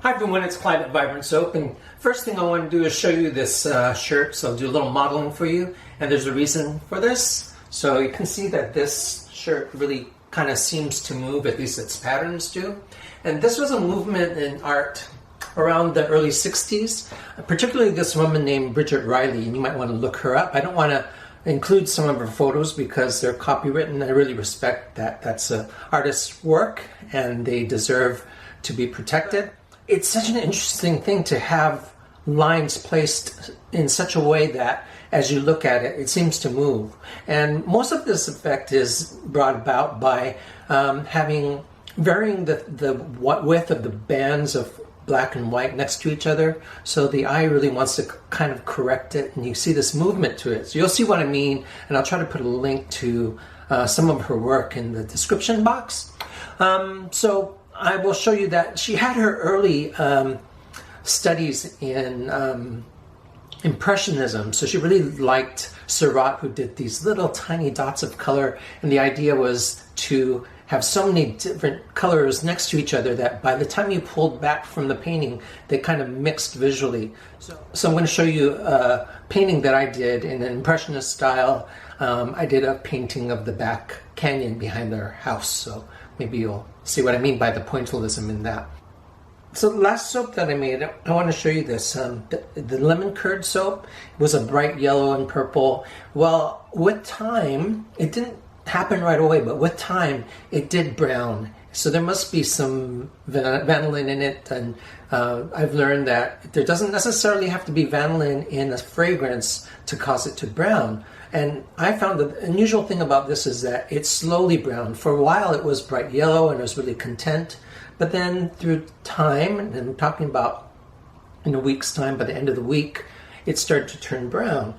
Hi everyone, it's Clyde at Vibrant Soap, and first thing I want to do is show you this shirt. So I'll do a little modeling for you, and there's a reason for this. So you can see that this shirt really kind of seems to move, at least its patterns do. And this was a movement in art around the early 60s, particularly this woman named Bridget Riley, and you might want to look her up. I don't want to include some of her photos because they're copywritten. I really respect that. That's an artist's work, and they deserve to be protected. It's such an interesting thing to have lines placed in such a way that as you look at it, it seems to move. And most of this effect is brought about by varying the width of the bands of black and white next to each other. So the eye really wants to kind of correct it, and you see this movement to it. So you'll see what I mean, and I'll try to put a link to some of her work in the description box. So I will show you that she had her early studies in impressionism. So she really liked Seurat, who did these little tiny dots of color, and the idea was to have so many different colors next to each other that by the time you pulled back from the painting, they kind of mixed visually. So I'm going to show you a painting that I did in an impressionist style. I did a painting of the back canyon behind their house, so maybe you'll see what I mean by the pointillism in that. So the last soap that I made, I want to show you this. The lemon curd soap was a bright yellow and purple. Well, with time, it didn't happen right away, but with time, it did brown. So there must be some vanillin in it, and I've learned that there doesn't necessarily have to be vanillin in a fragrance to cause it to brown. And I found the unusual thing about this is that it slowly browned. For a while it was bright yellow and I was really content, but then through time, and I'm talking about in a week's time, by the end of the week, it started to turn brown.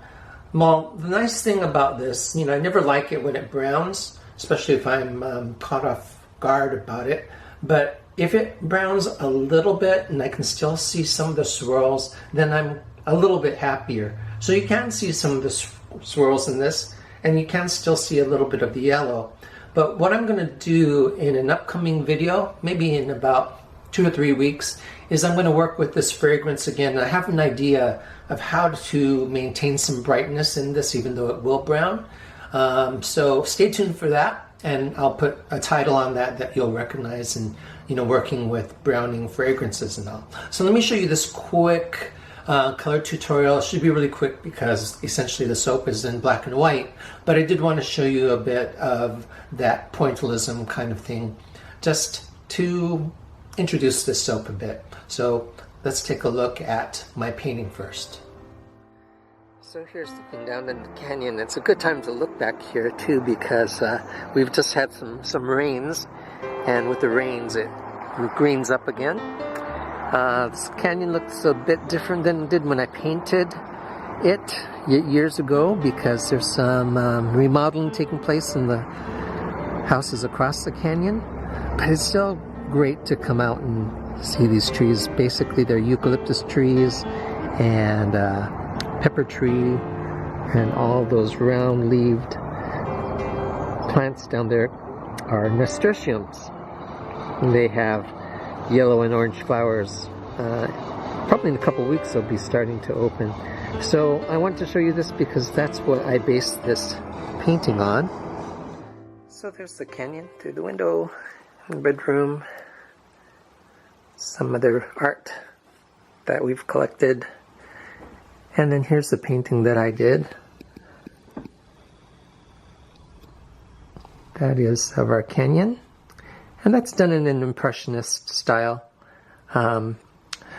Well, the nice thing about this, I never like it when it browns, especially if I'm caught off guard about it, but if it browns a little bit and I can still see some of the swirls, then I'm a little bit happier. So you can see some of the swirls in this, and you can still see a little bit of the yellow. But what I'm going to do in an upcoming video, maybe in about 2 or 3 weeks, is I'm going to work with this fragrance again. I have an idea of how to maintain some brightness in this even though it will brown. So stay tuned for that, and I'll put a title on that you'll recognize, and working with browning fragrances and all. So let me show you this quick color tutorial. It should be really quick because essentially the soap is in black and white, but I did want to show you a bit of that pointillism kind of thing just to introduce this soap a bit. So let's take a look at my painting first. So here's the thing down in the canyon. It's a good time to look back here too, because we've just had some rains, and with the rains it greens up again. This canyon looks a bit different than it did when I painted it years ago, because there's some remodeling taking place in the houses across the canyon. But it's still great to come out and see these trees. Basically they're eucalyptus trees and pepper tree, and all those round-leaved plants down there are nasturtiums. They have yellow and orange flowers. Probably in a couple weeks they'll be starting to open. So I want to show you this because that's what I based this painting on. So there's the canyon through the window in the bedroom. Some other art that we've collected. And then here's the painting that I did. That is of our canyon. And that's done in an impressionist style.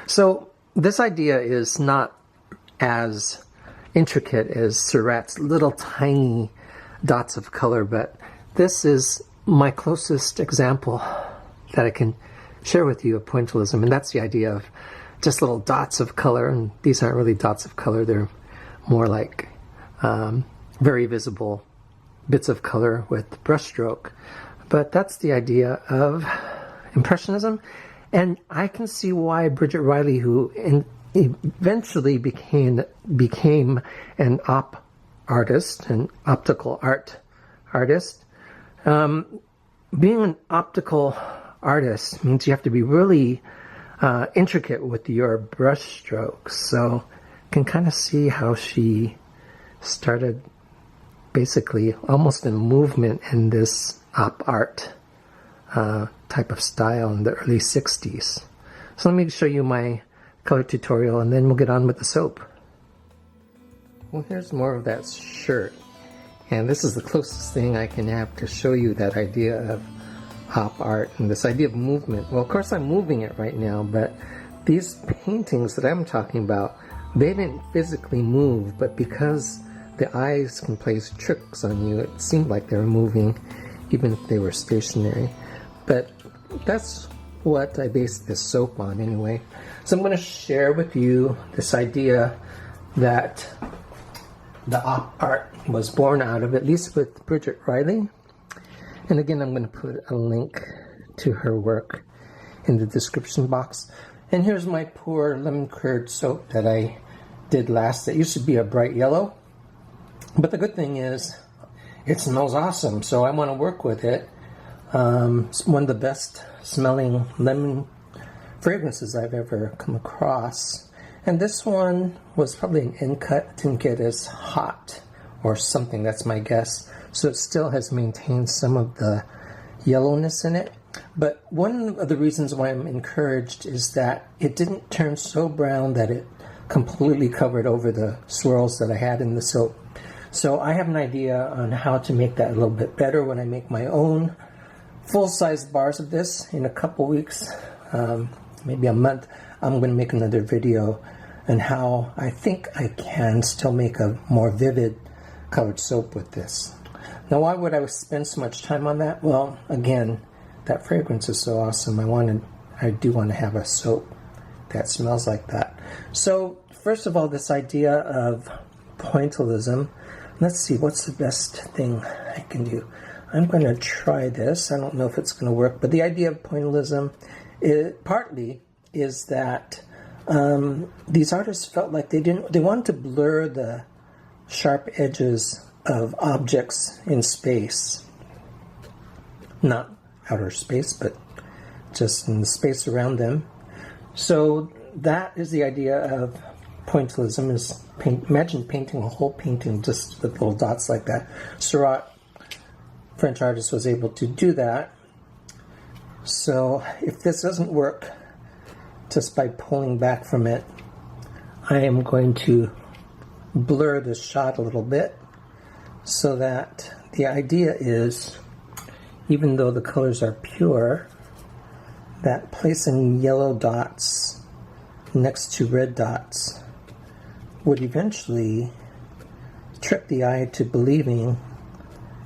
So this idea is not as intricate as Seurat's little tiny dots of color, but this is my closest example that I can share with you of pointillism, and that's the idea of just little dots of color. And these aren't really dots of color, they're more like very visible bits of color with brushstroke. But that's the idea of impressionism, and I can see why Bridget Riley, who eventually became an artist, an optical art artist. Being an optical artist means you have to be really intricate with your brush strokes. So you can kind of see how she started basically almost in movement in this op art type of style in the early 60s. So let me show you my color tutorial and then we'll get on with the soap. Well, here's more of that shirt, and this is the closest thing I can have to show you that idea of op art and this idea of movement. Well, of course I'm moving it right now, but these paintings that I'm talking about, they didn't physically move, but because the eyes can play tricks on you, it seemed like they were moving even if they were stationary. But that's what I based this soap on anyway. So I'm going to share with you this idea that the op art was born out of, at least with Bridget Riley. And again, I'm going to put a link to her work in the description box. And here's my poor lemon curd soap that I did last. It used to be a bright yellow, but the good thing is it smells awesome, so I want to work with it. It's one of the best smelling lemon fragrances I've ever come across. And this one was probably an end cut. It didn't get as hot or something, that's my guess. So it still has maintained some of the yellowness in it. But one of the reasons why I'm encouraged is that it didn't turn so brown that it completely covered over the swirls that I had in the soap. So I have an idea on how to make that a little bit better when I make my own full-size bars of this in a couple weeks, maybe a month. I'm going to make another video on how I think I can still make a more vivid colored soap with this. Now, why would I spend so much time on that? Well, again, that fragrance is so awesome. I do want to have a soap that smells like that. So first of all, this idea of pointillism. Let's see, what's the best thing I can do? I'm going to try this. I don't know if it's going to work, but the idea of pointillism partly is that these artists felt like they wanted to blur the sharp edges of objects in space. Not outer space, but just in the space around them. So that is the idea of pointillism, is imagine painting a whole painting just with little dots like that. Seurat, French artist, was able to do that. So if this doesn't work just by pulling back from it, I am going to blur the shot a little bit so that the idea is, even though the colors are pure, that placing yellow dots next to red dots would eventually trick the eye to believing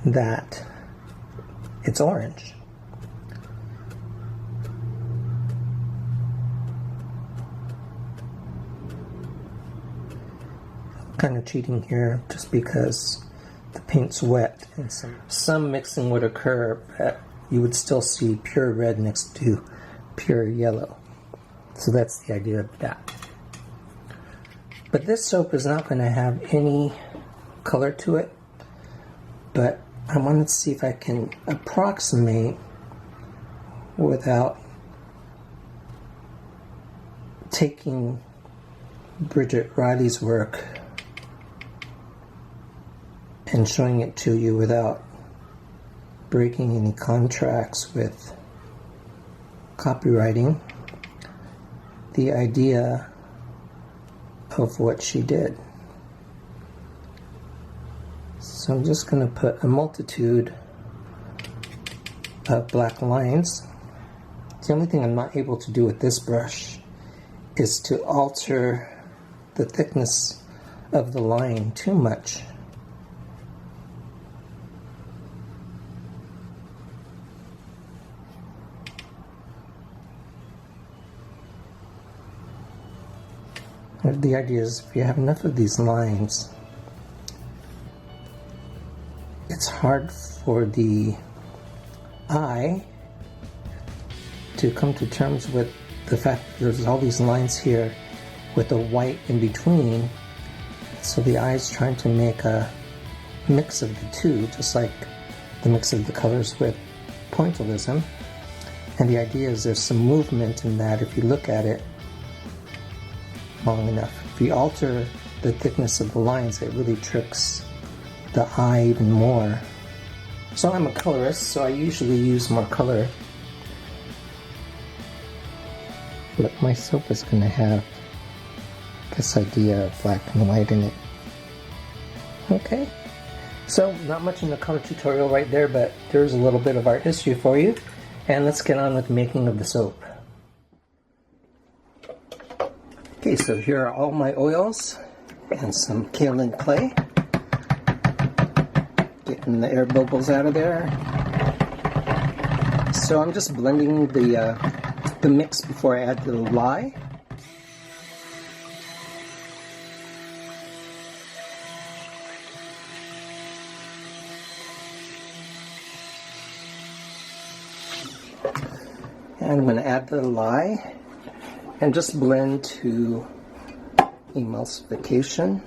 that it's orange. Kind of cheating here just because the paint's wet and some mixing would occur, but you would still see pure red next to pure yellow. So that's the idea of that. But this soap is not going to have any color to it, but I wanted to see if I can approximate without taking Bridget Riley's work and showing it to you without breaking any contracts with copywriting, the idea of what she did. So I'm just going to put a multitude of black lines. The only thing I'm not able to do with this brush is to alter the thickness of the line too much. The idea is if you have enough of these lines, it's hard for the eye to come to terms with the fact that there's all these lines here with a white in between. So the eye is trying to make a mix of the two, just like the mix of the colors with pointillism. And the idea is there's some movement in that if you look at it long enough. If you alter the thickness of the lines, it really tricks the eye even more. So I'm a colorist, so I usually use more color. But my soap is going to have this idea of black and white in it. Okay, so not much in the color tutorial right there, but there's a little bit of art history for you. And let's get on with the making of the soap. Okay, so here are all my oils and some kaolin clay. Getting the air bubbles out of there. So I'm just blending the mix before I add the lye. And I'm going to add the lye and just blend to emulsification.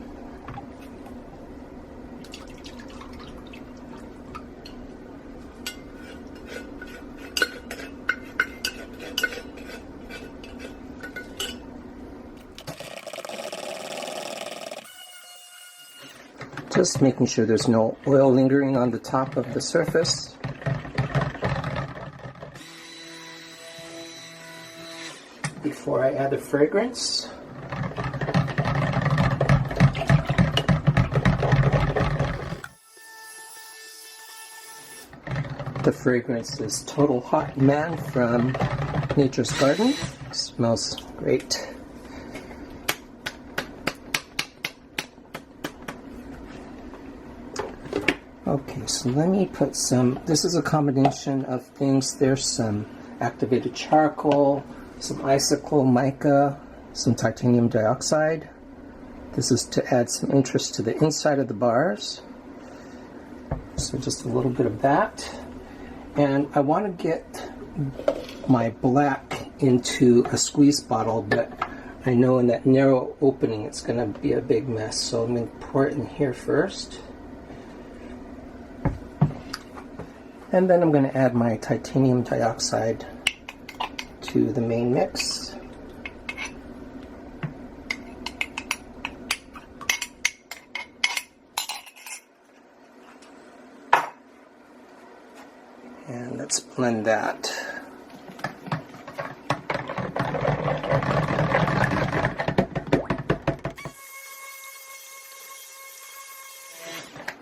Just making sure there's no oil lingering on the top of the surface. Before I add the fragrance. The fragrance is Total Hot Man from Nature's Garden. It smells great. Okay, so let me put some, this is a combination of things. There's some activated charcoal, some icicle mica, some titanium dioxide. This is to add some interest to the inside of the bars. So just a little bit of that. And I want to get my black into a squeeze bottle, but I know in that narrow opening it's going to be a big mess. So I'm going to pour it in here first. And then I'm going to add my titanium dioxide to the main mix. And let's blend that.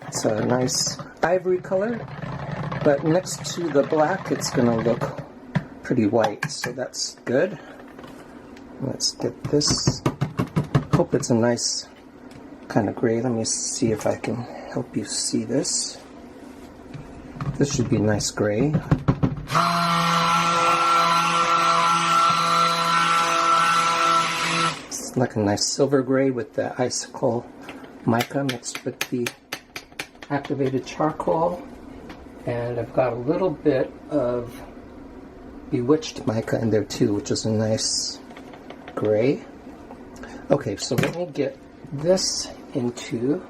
It's a nice ivory color, but next to the black it's going to look pretty white, so that's good. Let's get this. Hope it's a nice kind of gray. Let me see if I can help you see this. This should be a nice gray. It's like a nice silver gray with the icicle mica mixed with the activated charcoal. And I've got a little bit of bewitched mica in there too, which is a nice gray. Okay, so let me get this into,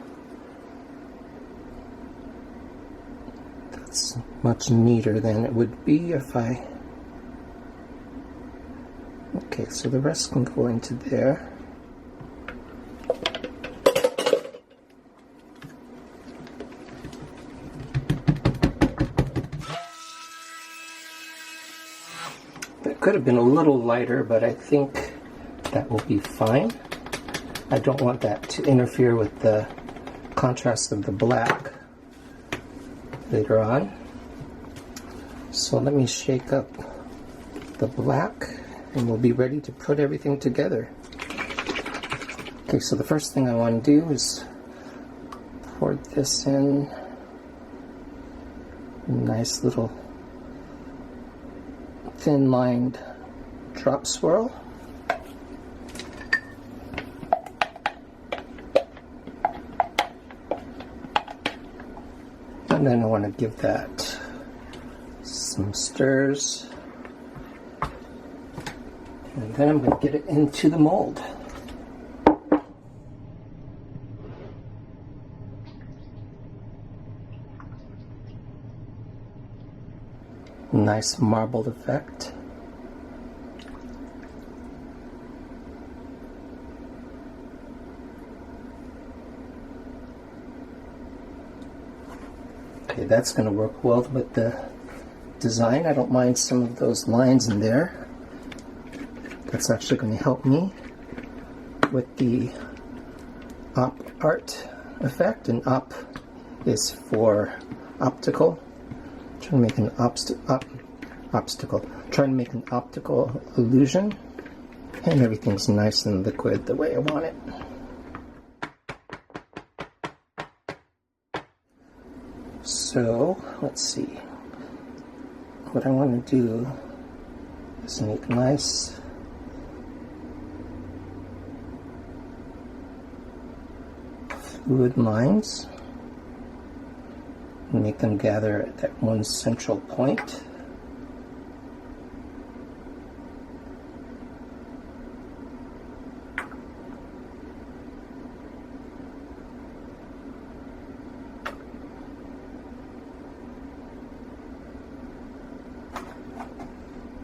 that's much neater than it would be if I, okay, so the rest can go into there. Could have been a little lighter, but I think that will be fine. I don't want that to interfere with the contrast of the black later on. So let me shake up the black and we'll be ready to put everything together. Okay, so the first thing I want to do is pour this in. Nice little thin lined drop swirl. And then I want to give that some stirs. And then I'm going to get it into the mold. Nice marbled effect. Okay, that's going to work well with the design. I don't mind some of those lines in there. That's actually going to help me with the op art effect, and op is for optical. Trying to make an obstacle. Trying to make an optical illusion, and everything's nice and liquid the way I want it. So let's see. What I want to do is make nice fluid lines and make them gather at that one central point.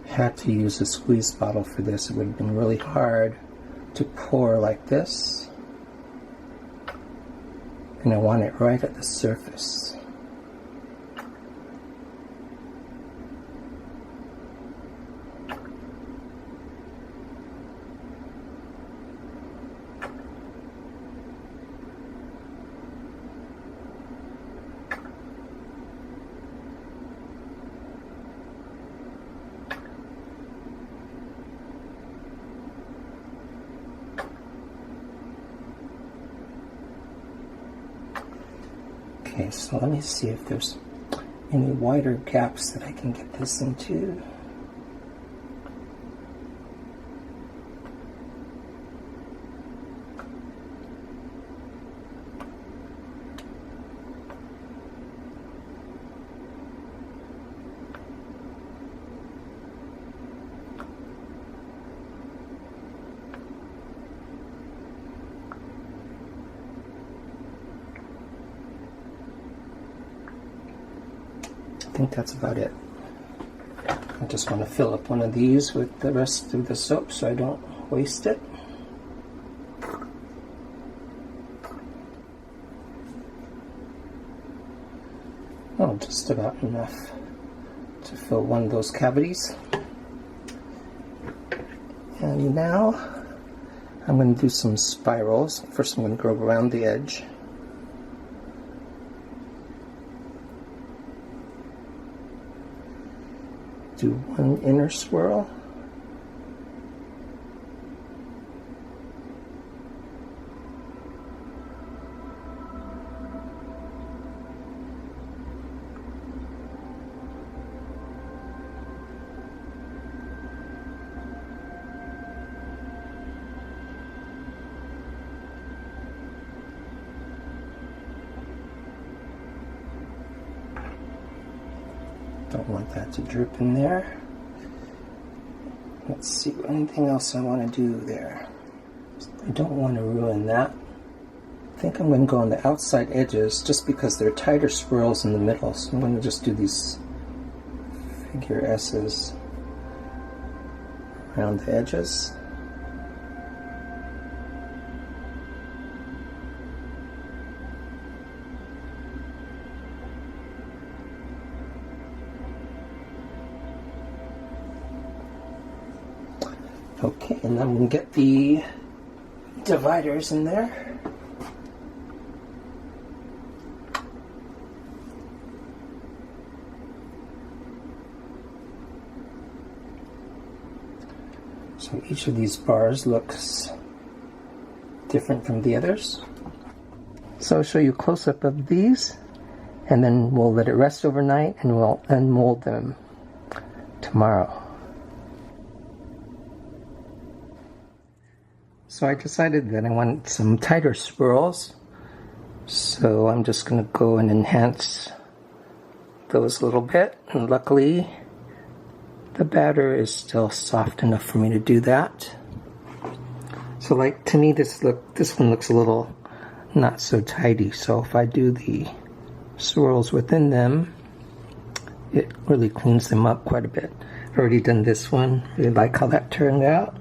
Had to use a squeeze bottle for this. It would have been really hard to pour like this, and I want it right at the surface. Okay, so let me see if there's any wider gaps that I can get this into. I think that's about it. I just want to fill up one of these with the rest of the soap so I don't waste it. Oh, just about enough to fill one of those cavities. And now I'm going to do some spirals. First I'm going to go around the edge. Do one inner swirl. Don't want that to drip in there. Let's see, anything else I want to do there. I don't want to ruin that. I think I'm going to go on the outside edges just because they're tighter swirls in the middle. So I'm going to just do these figure S's around the edges. Okay, and I'm going to get the dividers in there. So each of these bars looks different from the others. So I'll show you a close-up of these, and then we'll let it rest overnight and we'll unmold them tomorrow. So I decided that I want some tighter swirls, so I'm just going to go and enhance those a little bit, and luckily the batter is still soft enough for me to do that. So like, to me this one looks a little not so tidy, so if I do the swirls within them, it really cleans them up quite a bit. I've already done this one. Really like how that turned out.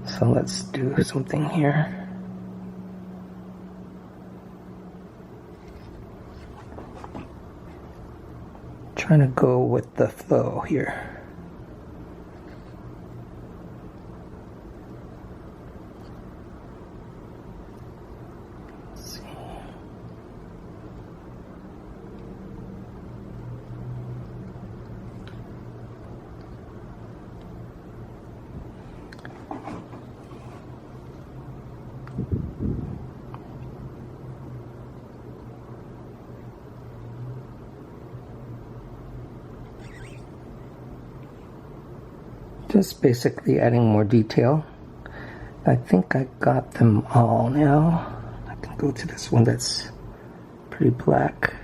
So let's do something here. Trying to go with the flow here. Let's see. Just basically adding more detail. I think I got them all now. I can go to this one that's pretty black.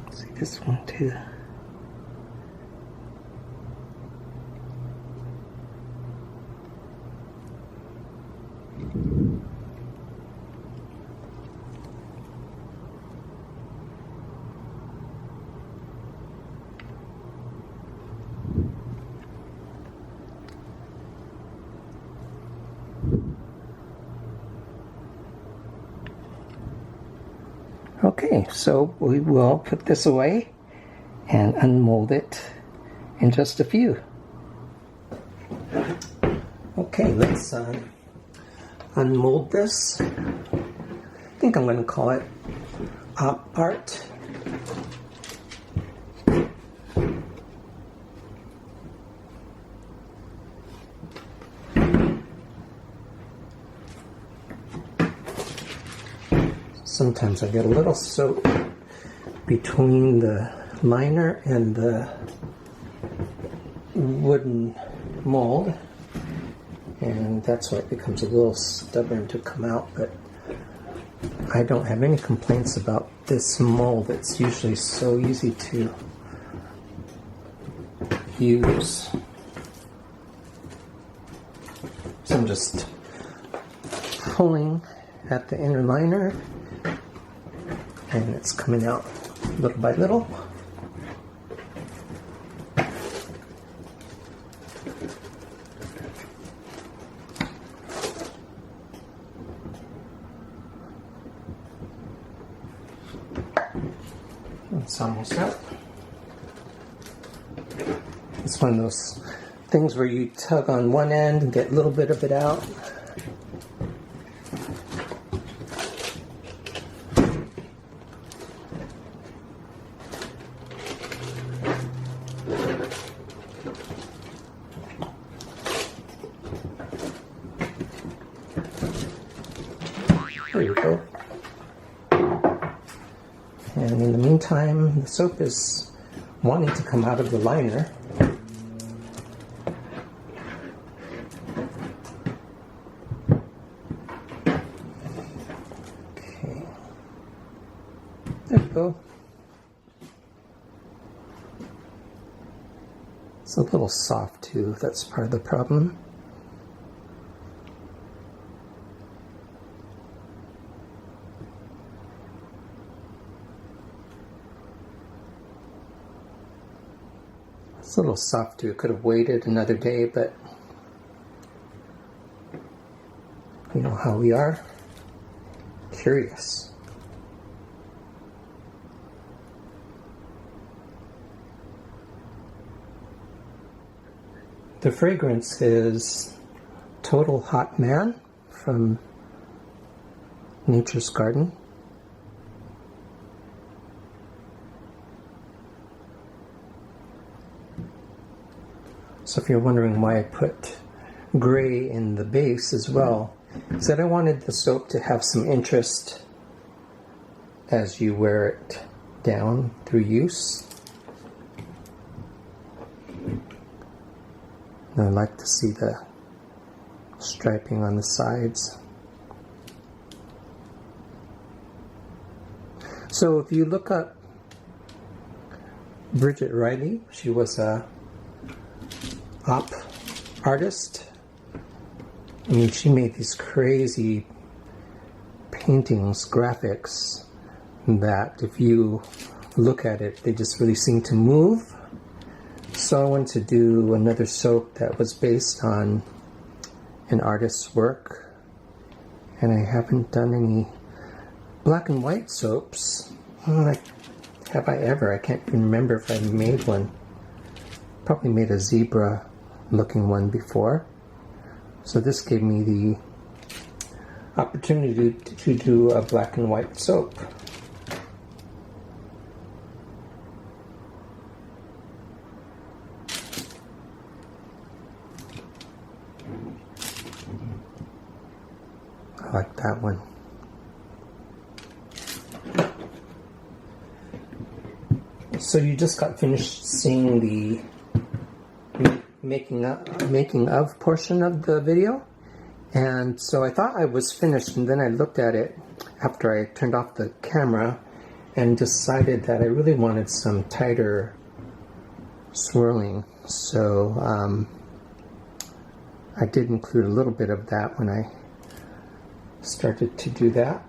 See this one too. Okay, so we will put this away and unmold it in just a few. Okay, let's unmold this. I think I'm going to call it op art. Sometimes I get a little soap between the liner and the wooden mold, and that's why it becomes a little stubborn to come out, but I don't have any complaints about this mold. It's usually so easy to use. So I'm just pulling at the inner liner, and it's coming out little by little. It's almost out. It's one of those things where you tug on one end and get a little bit of it out. There you go. And in the meantime, the soap is wanting to come out of the liner. Okay. There we go. It's a little soft too. That's part of the problem. It's a little soft too. It could have waited another day, but you know how we are. Curious. The fragrance is Total Hot Man from Nature's Garden. So if you're wondering why I put gray in the base as well, is that I wanted the soap to have some interest as you wear it down through use. And I like to see the striping on the sides. So if you look up Bridget Riley, she was a op artist. I mean, she made these crazy paintings, graphics, that if you look at it, they just really seem to move. So I wanted to do another soap that was based on an artist's work. And I haven't done any black and white soaps. Have I ever? I can't even remember if I made one. Probably made a zebra looking one before. So this gave me the opportunity to do a black and white soap. I like that one. So you just got finished seeing the making of portion of the video, and so I thought I was finished, and then I looked at it after I turned off the camera and decided that I really wanted some tighter swirling. So I did include a little bit of that when I started to do that.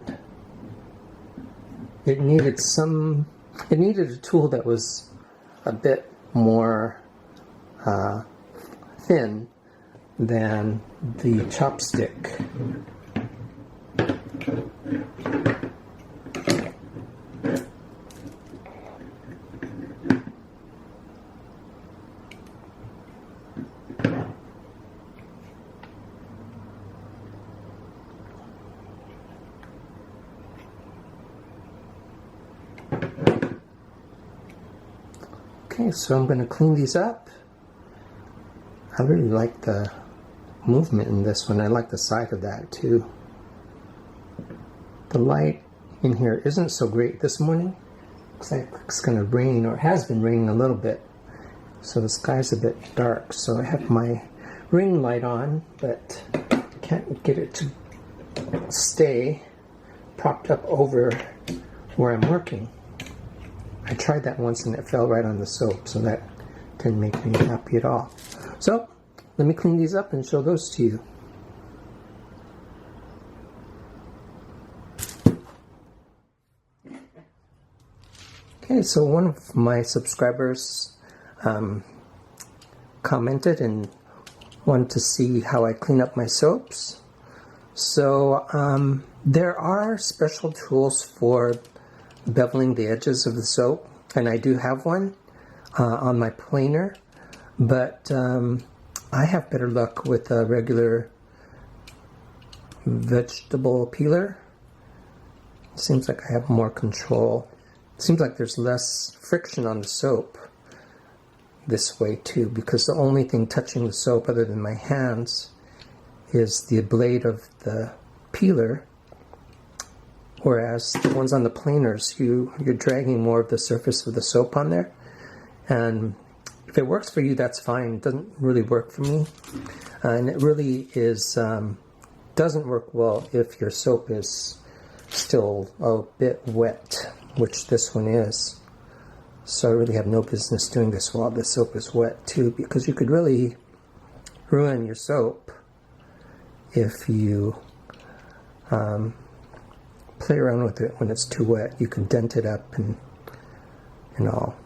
It needed a tool that was a bit more thin than the chopstick. Okay, so I'm going to clean these up. I really like the movement in this one. I like the side of that too. The light in here isn't so great this morning. Looks like it's going to rain, or it has been raining a little bit. So the sky's a bit dark. So I have my ring light on, but can't get it to stay propped up over where I'm working. I tried that once and it fell right on the soap, so that didn't make me happy at all. So let me clean these up and show those to you. Okay, so one of my subscribers commented and wanted to see how I clean up my soaps. So there are special tools for beveling the edges of the soap, and I do have one on my planer, but I have better luck with a regular vegetable peeler. It seems like I have more control. It seems like there's less friction on the soap this way too, because the only thing touching the soap other than my hands is the blade of the peeler. Whereas the ones on the planers, you're dragging more of the surface of the soap on there. And if it works for you, that's fine. It doesn't really work for me. And it really doesn't work well if your soap is still a bit wet, which this one is. So I really have no business doing this while the soap is wet too, because you could really ruin your soap if you play around with it when it's too wet. You can dent it up and all.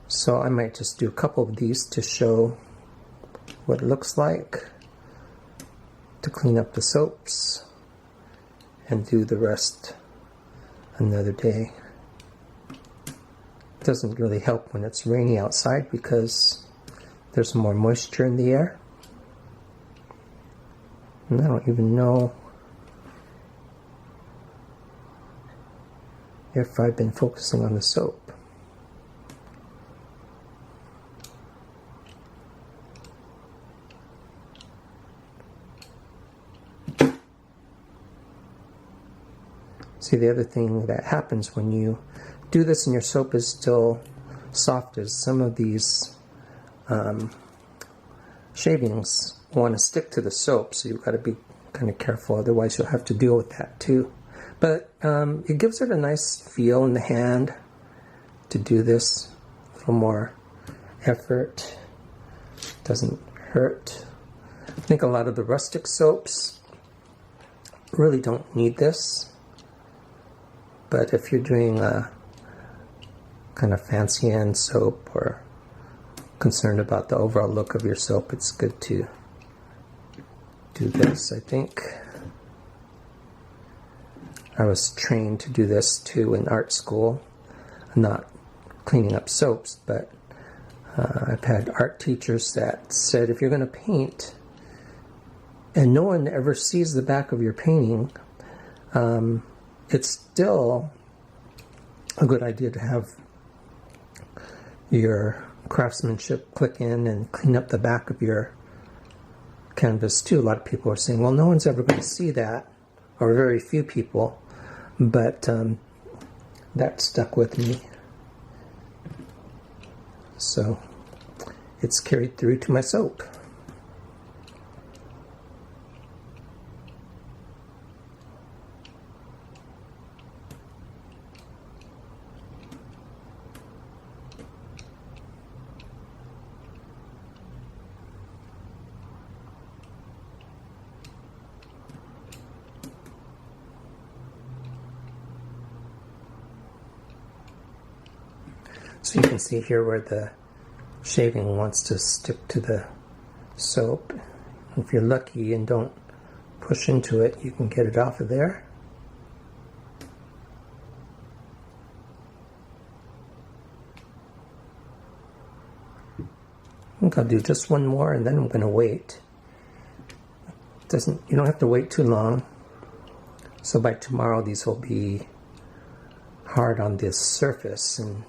So I might just do a couple of these to show what it looks like to clean up the soaps, and do the rest another day. It doesn't really help when it's rainy outside because there's more moisture in the air. And I don't even know if I've been focusing on the soap. See, the other thing that happens when you do this and your soap is still soft is some of these shavings want to stick to the soap, so you've got to be kind of careful, otherwise you'll have to deal with that too. But it gives it a nice feel in the hand to do this. A little more effort. Doesn't hurt. I think a lot of the rustic soaps really don't need this. but if you're doing a kind of fancy end soap or concerned about the overall look of your soap, it's good to do this. I think I was trained to do this too in art school, not cleaning up soaps, but I've had art teachers that said if you're going to paint and no one ever sees the back of your painting, it's still a good idea to have your craftsmanship click in and clean up the back of your canvas too. A lot of people are saying, well, no one's ever going to see that, or very few people, but that stuck with me. So it's carried through to my soap. So you can see here where the shaving wants to stick to the soap. If you're lucky and don't push into it, you can get it off of there. I think I'll do just one more and then I'm going to wait. You don't have to wait too long. So by tomorrow these will be hard on this surface and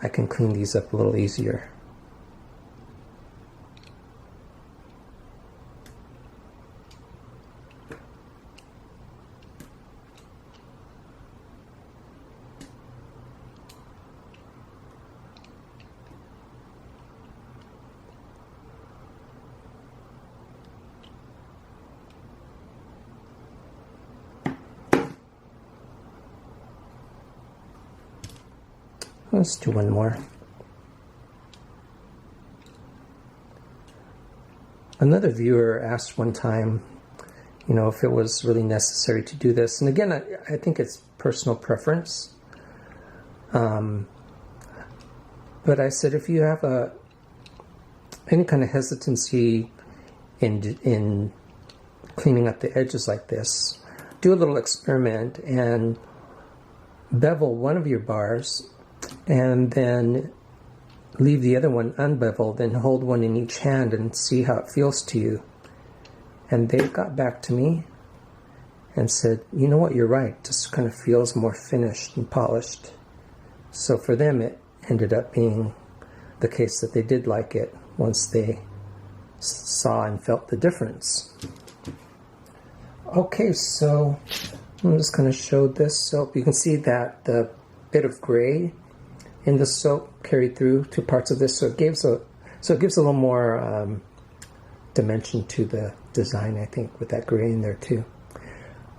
I can clean these up a little easier. Let's do one more. Another viewer asked one time, if it was really necessary to do this. And again, I think it's personal preference. But I said, if you have any kind of hesitancy in cleaning up the edges like this, do a little experiment and bevel one of your bars and then leave the other one unbeveled and hold one in each hand and see how it feels to you. And they got back to me and said, you know what, you're right, just kind of feels more finished and polished. So for them it ended up being the case that they did like it once they saw and felt the difference. Okay, so I'm just going to show this soap. You can see that the bit of gray in the soap carried through to parts of this, so it gives a little more dimension to the design, I think, with that gray in there too.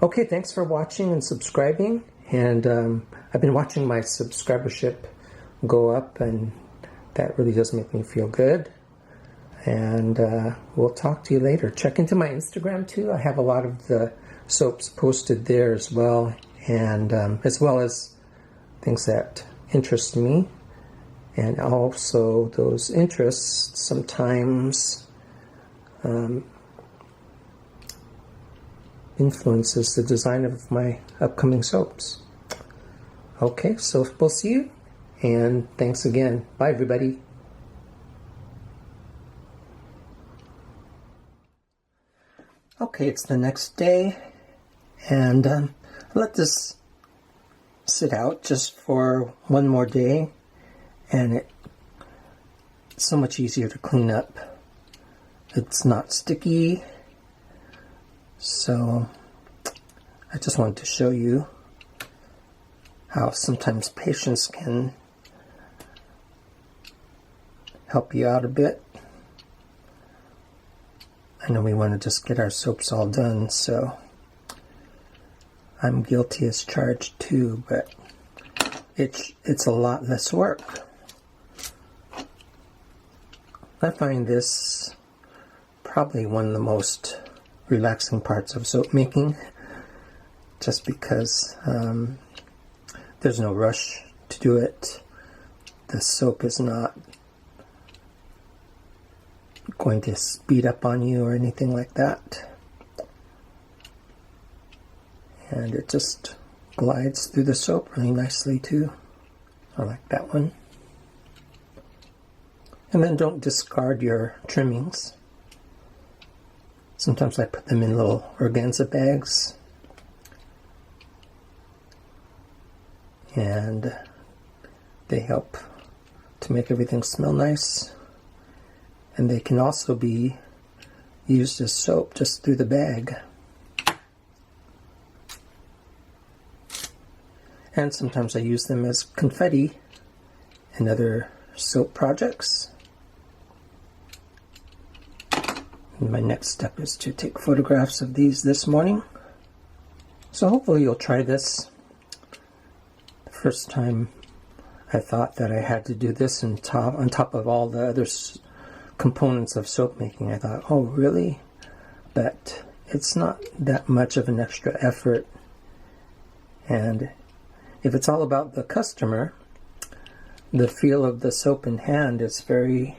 Okay, thanks for watching and subscribing, and I've been watching my subscribership go up, and that really does make me feel good. And we'll talk to you later. Check into my Instagram too. I have a lot of the soaps posted there as well, and as well as things that interest me, and also those interests sometimes influences the design of my upcoming soaps. Okay, so we'll see you, and thanks again. Bye everybody. Okay, it's the next day, and I let this sit out just for one more day, and it's so much easier to clean up. It's not sticky, so I just wanted to show you how sometimes patience can help you out a bit. I know we want to just get our soaps all done, so I'm guilty as charged too, but it's a lot less work. I find this probably one of the most relaxing parts of soap making, just because there's no rush to do it. The soap is not going to speed up on you or anything like that. And it just glides through the soap really nicely too. I like that one. And then don't discard your trimmings. Sometimes I put them in little organza bags. And they help to make everything smell nice. And they can also be used as soap just through the bag. And sometimes I use them as confetti in other soap projects. And my next step is to take photographs of these this morning. So hopefully you'll try this. The first time I thought that I had to do this on top of all the other components of soap making. I thought, oh really? But it's not that much of an extra effort. And if it's all about the customer, the feel of the soap in hand is very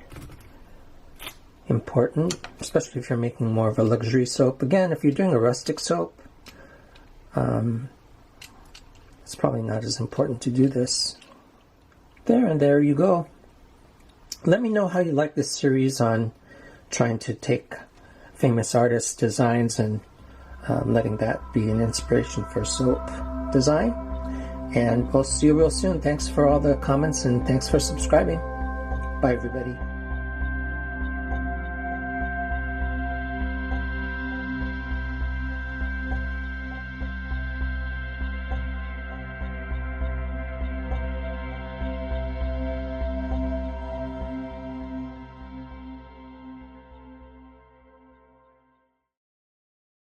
important, especially if you're making more of a luxury soap. Again, if you're doing a rustic soap, it's probably not as important to do this. There you go. Let me know how you like this series on trying to take famous artists' designs and letting that be an inspiration for soap design. And we'll see you real soon. Thanks for all the comments and thanks for subscribing. Bye, everybody.